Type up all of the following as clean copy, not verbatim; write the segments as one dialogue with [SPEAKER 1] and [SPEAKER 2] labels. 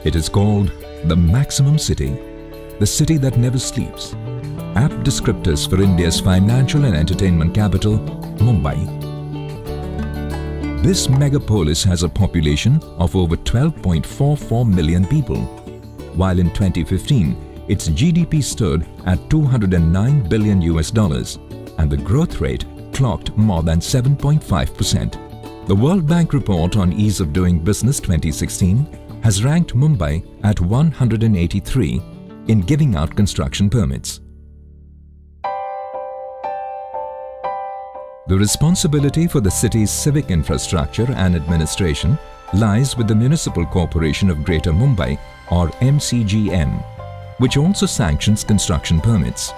[SPEAKER 1] It is called the Maximum City, the city that never sleeps. Apt descriptors for India's financial and entertainment capital, Mumbai. This megapolis has a population of over 12.44 million people, while in 2015, its GDP stood at $209 billion and the growth rate clocked more than 7.5%. The World Bank report on Ease of Doing Business 2016 has ranked Mumbai at 183 in giving out construction permits. The responsibility for the city's civic infrastructure and administration lies with the Municipal Corporation of Greater Mumbai, or MCGM, which also sanctions construction permits.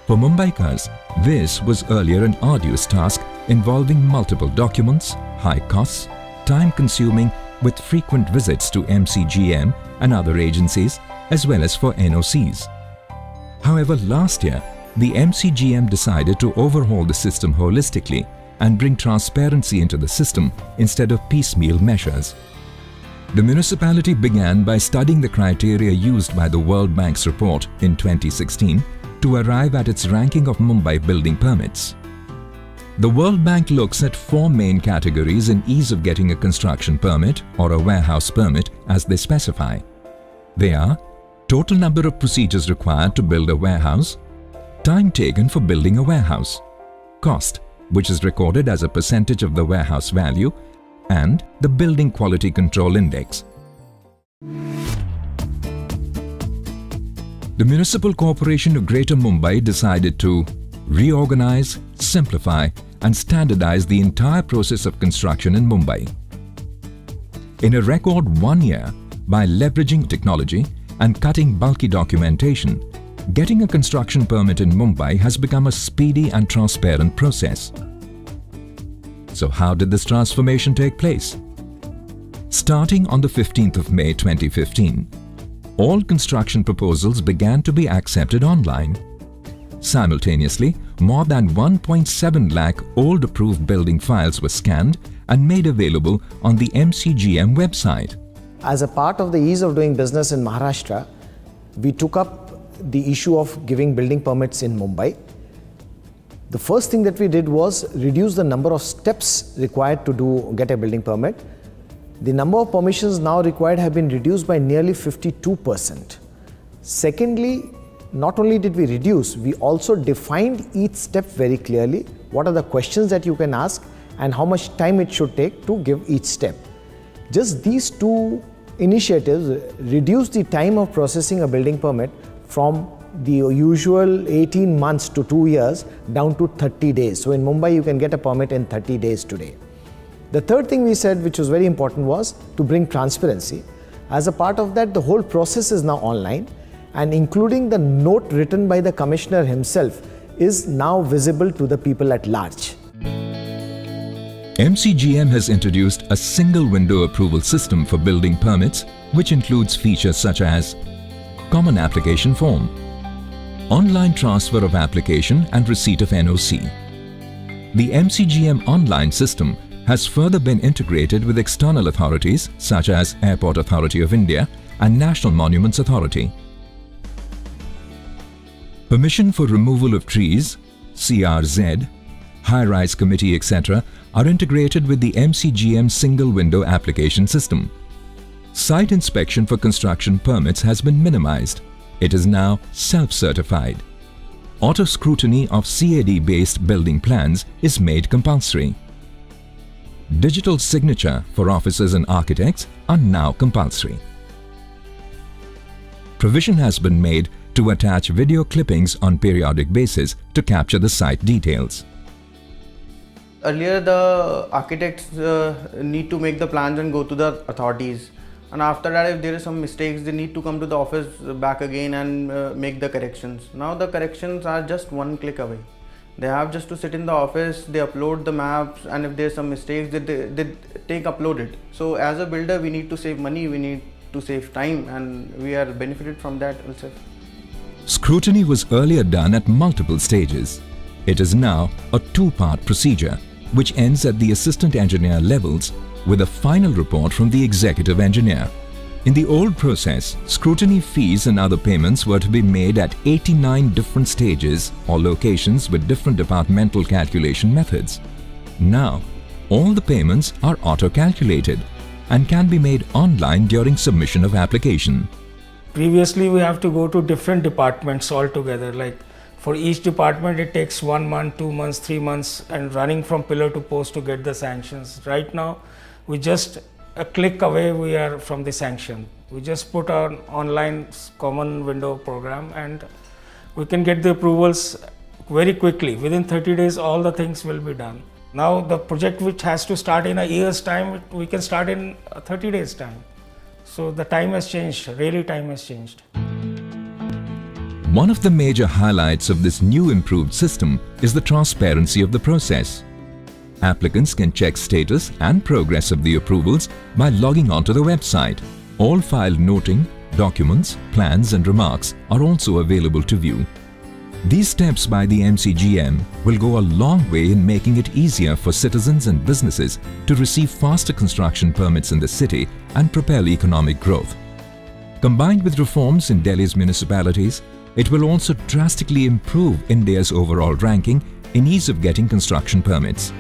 [SPEAKER 1] For Mumbaikas, this was earlier an arduous task involving multiple documents, high costs, time-consuming with frequent visits to MCGM and other agencies, as well as for NOCs. However, last year, the MCGM decided to overhaul the system holistically and bring transparency into the system instead of piecemeal measures. The municipality began by studying the criteria used by the World Bank's report in 2016 to arrive at its ranking of Mumbai building permits. The World Bank looks at four main categories in ease of getting a construction permit or a warehouse permit as they specify. They are total number of procedures required to build a warehouse, time taken for building a warehouse, cost, which is recorded as a percentage of the warehouse value, and the Building Quality Control Index. The Municipal Corporation of Greater Mumbai decided to reorganize, simplify, and standardize the entire process of construction in Mumbai. In a record 1 year, by leveraging technology and cutting bulky documentation, getting a construction permit in Mumbai has become a speedy and transparent process. So how did this transformation take place? Starting on the 15th of May 2015, all construction proposals began to be accepted online. Simultaneously, more than 1.7 lakh old approved building files were scanned and made available on the MCGM website.
[SPEAKER 2] As a part of the ease of doing business in Maharashtra, we took up the issue of giving building permits in Mumbai. The first thing that we did was reduce the number of steps required to get a building permit. The number of permissions now required have been reduced by nearly 52%. Secondly, not only did we reduce, we also defined each step very clearly. What are the questions that you can ask and how much time it should take to give each step. Just these two initiatives reduced the time of processing a building permit from the usual 18 months to 2 years down to 30 days. So in Mumbai, you can get a permit in 30 days today. The third thing we said, which was very important, was to bring transparency. As a part of that, the whole process is now online, and including the note written by the commissioner himself is now visible to the people at large.
[SPEAKER 1] MCGM has introduced a single window approval system for building permits, which includes features such as common application form, online transfer of application and receipt of NOC. The MCGM online system has further been integrated with external authorities such as Airport Authority of India and National Monuments Authority. Permission for removal of trees, CRZ, high-rise committee, etc. are integrated with the MCGM single window application system. Site inspection for construction permits has been minimized. It is now self-certified. Auto-scrutiny of CAD-based building plans is made compulsory. Digital signature for officers and architects are now compulsory. Provision has been made to attach video clippings on periodic basis to capture the site details.
[SPEAKER 3] Earlier, the architects need to make the plans and go to the authorities. And after that, if there is some mistakes, they need to come to the office back again and make the corrections. Now the corrections are just one click away. They have just to sit in the office, they upload the maps, and if there's some mistakes, they upload it. So as a builder, we need to save money, we need to save time, and we are benefited from that also.
[SPEAKER 1] Scrutiny was earlier done at multiple stages. It is now a two-part procedure which ends at the assistant engineer levels with a final report from the executive engineer. In the old process, scrutiny fees and other payments were to be made at 89 different stages or locations with different departmental calculation methods. Now, all the payments are auto-calculated and can be made online during submission of application.
[SPEAKER 4] Previously, we have to go to different departments altogether. Like for each department, it takes 1 month, 2 months, 3 months, and running from pillar to post to get the sanctions. Right now, we just a click away, we are from the sanction. We just put our online common window program, and we can get the approvals very quickly. Within 30 days, all the things will be done. Now, the project which has to start in a year's time, we can start in 30 days' time. So the time has changed, really time has changed.
[SPEAKER 1] One of the major highlights of this new improved system is the transparency of the process. Applicants can check status and progress of the approvals by logging onto the website. All file noting, documents, plans and remarks are also available to view. These steps by the MCGM will go a long way in making it easier for citizens and businesses to receive faster construction permits in the city and propel economic growth. Combined with reforms in Delhi's municipalities, it will also drastically improve India's overall ranking in ease of getting construction permits.